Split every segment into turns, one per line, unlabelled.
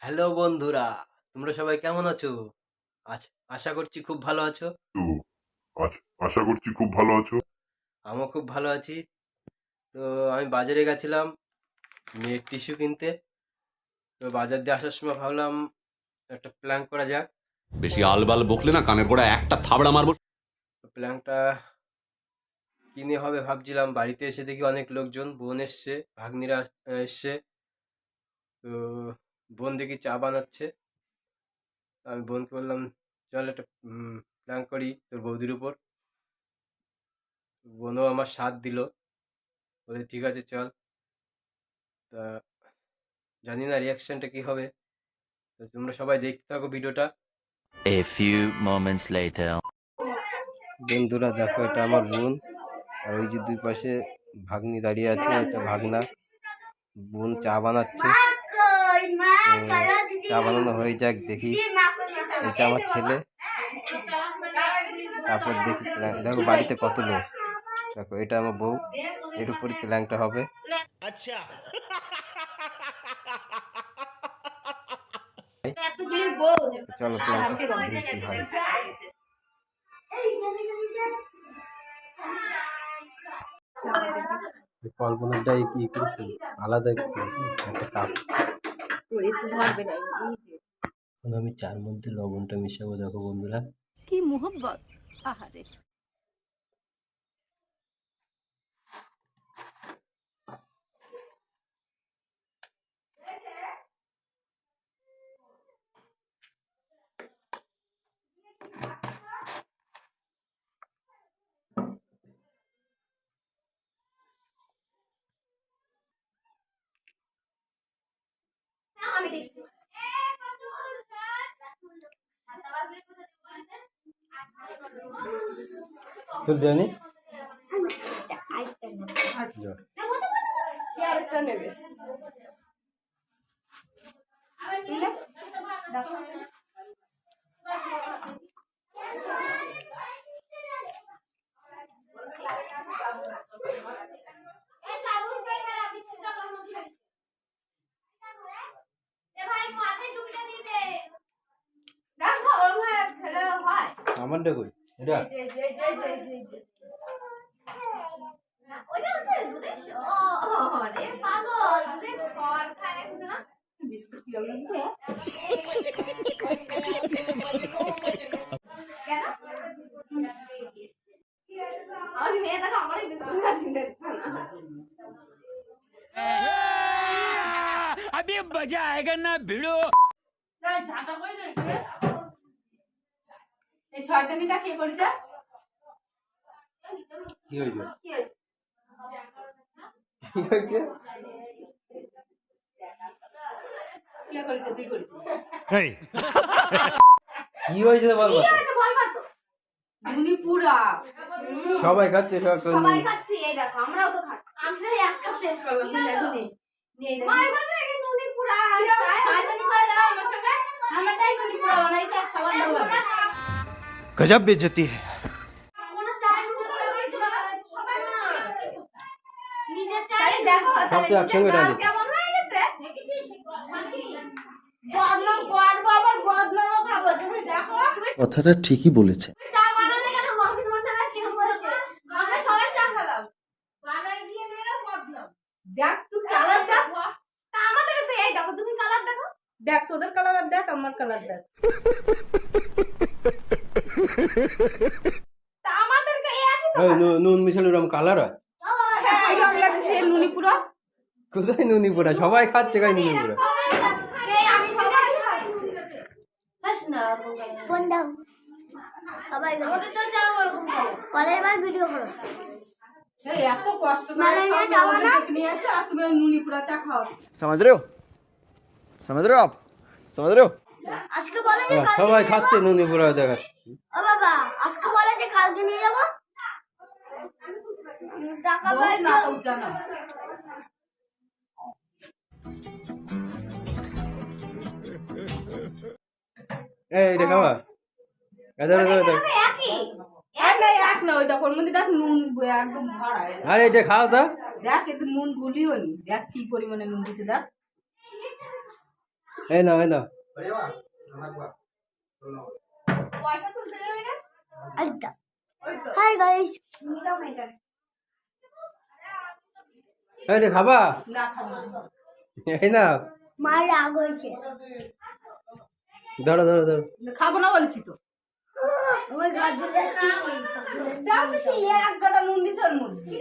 Hello বন্ধুরা, তোমরা সবাই কেমন আছো? আশা করছি খুব ভালো আছো।
তো আশা করছি খুব ভালো আছো।
আমিও খুব ভালো আছি। তো আমি বাজারে গেছিলাম মেয়ের টিস্যু কিনতে। তো বাজার দিয়ে আসার সময় ভাবলাম একটা প্ল্যান করা যাক।
বেশি আলবাল বকলে না কানের গোড়া একটা থাবড়া মারবো।
তো প্ল্যানটা কিনে হবে ভাবছিলাম, বাড়িতে এসে দেখি অনেক লোকজন, বোন এসছে, ভাগ্নিরা এসছে। তো বোন দেখি চা বানাচ্ছে। তো আমি বোনকে বললাম, চল একটা প্ল্যান করি তোর বৌদির উপর। বোনও আমার সাথ দিল, বলে ঠিক আছে চল। তা জানি না রিয়াকশনটা কি হবে। তো তোমরা সবাই দেখতে থাকো ভিডিওটা।
A few moments later.
বন্ধুরা দেখো, এটা আমার বোন, আর ওই যে দুই পাশে ভাগ্নি দাঁড়িয়ে আছে, এটা ভাগনা। বোন চা বানাচ্ছে। চা বানানো হয়ে যাক দেখি। এটা আমার ছেলে। তারপর দেখি দেখো বাড়িতে কত লোক। দেখো এটা আমার বউ, এর উপরই প্ল্যানটা হবে। চলো প্ল্যানটা দেখি কি হয়। কল্পনাটাই কি করছি আলাদা একটা কাপ। এখন আমি চার মধ্যে লবণটা মিশাবো, দেখো বন্ধুরা।
কি মোহব্বত! আহারে!
তুই জানি আমারটা কই এটা।
अभी मजा आएगा ना भिड़ो।
এই শয়তানিটা কে করেছে?
কি হয়েছে? কি হয়েছে?
কে করেছে? তুই করেছিস।
কি হয়েছে বল
কি
কথা।
হয়েছে বল মা তো। ধুনি পুরা।
সবাই খাচ্ছে, সবাই
সবাই খাচ্ছে, এই দেখো আমরাও তো খাচ্ছি। আমি তো এক কাপ শেষ করলাম, তুই দেখো নি। নেই দেখো। মা এবার তো এই ধুনি পুরা। শয়তানি করে দাও আমার সঙ্গে। আমারটাই ধুনি পুরা বানাইছে আর সবার দাও।
गजब बेइज्जती है।
কোনো চাই করে বানাইছে সবাই না। নিজের চাই দেখো
সব তো একসঙ্গে ঢালি।
কেমন হয়ে গেছে? বদনাম করবো, আবার বদনামও খাবো। তুমি দেখো
কথাটা ঠিকই বলেছে।
চা বানালে কেন মামি তোমার না কিরম হয়েছে? আমরা সবাই চা খেলাম। বানাই দিয়ে দেবে বদনাম। দেখ তুই কালার দেখ। তা আমাদের তো এই দেখো, তুমি কালার দেখো। দেখ তোদের কালার আর দেখ আমার কালার দেখ। তা আমাদেরকে একই তো।
এই নুন মিশালে ওরকম কালার হয়?
হ্যাঁ এই রং লাগছে নুনি পুরো।
কোথায় নুনি পোড়া? সবাই খাচ্ছে, খাই নুনি পোড়া।
এই আমি সবাই খাই। হাস না
বন্ধু সবাই
আমাদের তো চা ওরকম খাই।
পরের বার ভিডিও করো।
এই এত কষ্ট করে
মানে না
সব
যাওয়া না?
আমাদেরকে নিয়ে আসে আর তুমি নুনি পুরা চা খাও।
समझ रहे हो? समझ रहे हो आप? समझ रहे हो?
আজকে বলে যে কালকে
সবাই
নিয়ে
খাচ্ছে,
যাবো।
নুনি পোড়া দেখাচ্ছে।
ও বাবা আজকে বলে যে কালকে নিয়ে যাবো। টাকা
বল
পাই
না
না।
তো জানা।
এই এটা খাওয়া। Either either either.
একই
এক না ওই দেখো ওর মধ্যে দেখ নুন একদম ভরা।
আরে এটা খাও তো।
দেখ এতে নুন গুলিও নি। দেখ কি পরিমাণে নুন দিছে দেখ।
এই নাও এই নাও।
পয়সা তুলতে যাবে না?
একদম হাই গাইস
এই রে খাবা?
না খাবো না।
এই নাও।
মার রাগ হয়েছে
ধরো ধরো ধরো।
খাবো না বলেছি তো।
আমার গাজর যাচ্ছে
দাও তো সেই এক গাদা নুন দিচ্ছে ওর মধ্যে।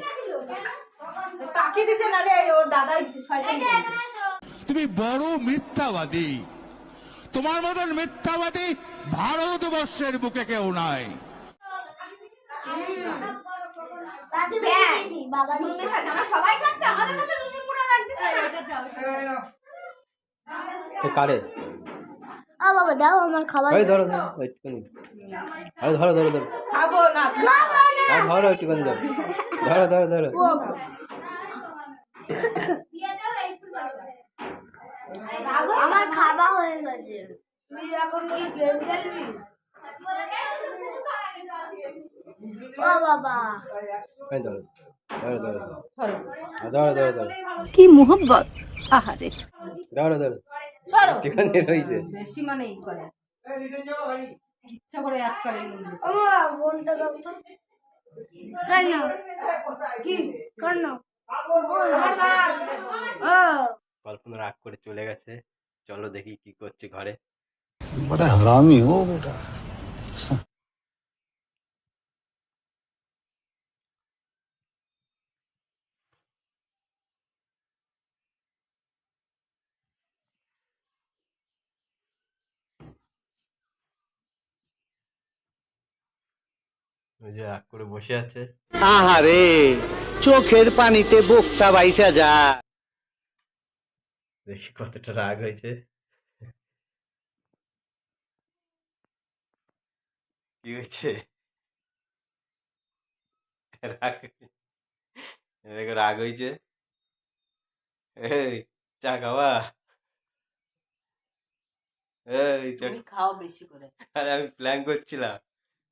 তাকে দিচ্ছে নালে ও দাদাই দিচ্ছে শয়তান দিচ্ছে।
তুমি বড় মিথ্যাবাদী, তোমার মতন মিথ্যাবাদী ভারতবর্ষের বুকে কেউ নাই।
বাকি দিয়ে দি বাবা
নুনের সাথে আমরা সবাই খাচ্ছে, আমাদের কাছে নুনের পুরো লাগছে।
কারে?
আ বাবা দাও আমার খাবার
এই ধরো ধরো একটুখানি। আরে ধরো ধরো ধরো।
খাবো না।
আর ধরো একটুখানি ধরো। ধরো ধরো ধরো।
আমার খাবার হয়ে গেছে তুই এখন কি গেম খেলবি ও বাবা
এই ধরো ধরো ধরো ধরো ধরো ধরো
কি মোহব্বত আহারে।
ধরো ধরো।
ছাড়ো
একটুখানি রয়েছে।
বেশি মানে ই করে ইচ্ছা করে এক করে নুন দিচ্ছে।
আমার বোনটা দাও তো কেন কি কেন ও
কল্পনা রাগ করে চলে গেছে। চলো দেখি কি করছে ঘরে।
বড় হারামি হো বেটা।
ওই যে রাগ করে বসে আছে।
আহারে চোখের পানিতে বোকটা বাইসা যা।
দেখি কতটা রাগ হয়েছে। কি হয়েছে? রাগ হয়েছে। দেখো রাগ হয়েছে। এই চা খাওয়া? এই চা।
তুমি খাও বেশি করে।
আরে আমি প্ল্যান করছিলাম।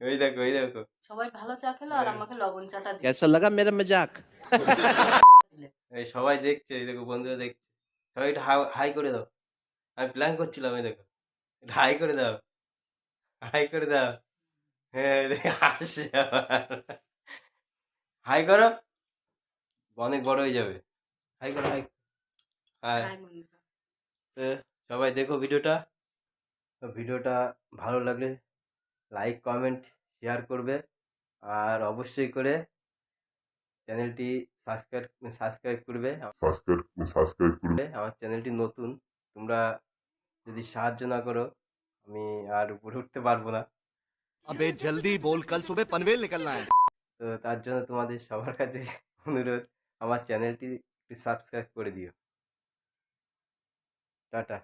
ওই দেখো ওই দেখো।
সবাই ভালো চা খেলো আর আমাকে লবণ চাটা দিলে।
कैसा लगा मेरा मजाक?
এই সবাই দেখছে, এই দেখো বন্ধুরা দেখছে। সবাই এটা হাই করে দাও। আমি প্ল্যান করছিলাম, এই দেখো এটা হাই করে দাও, হাই করে দাও। হ্যাঁ দেখে হাসছে আবার। হাই করো, অনেক বড় হয়ে যাবে। হাই করো হাই। হাই।
হাই বন্ধুরা।
তো সবাই দেখো ভিডিওটা। তো ভিডিওটা ভালো লাগলে লাইক কমেন্ট শেয়ার করবে, আর অবশ্যই করে চ্যানেলটি সাবস্ক্রাইব করবে।
সাবস্ক্রাইব করুন।
আমার চ্যানেলটি নতুন, তোমরা যদি সাহায্য না করো আমি আর উপরে উঠতে পারবো না।
अबे जल्दी बोल, कल सुबह पनवेल निकलना है।
তো তার জন্য তোমাদের সবার কাছে অনুরোধ, আমার চ্যানেলটি একটু সাবস্ক্রাইব করে দিও। টাটা।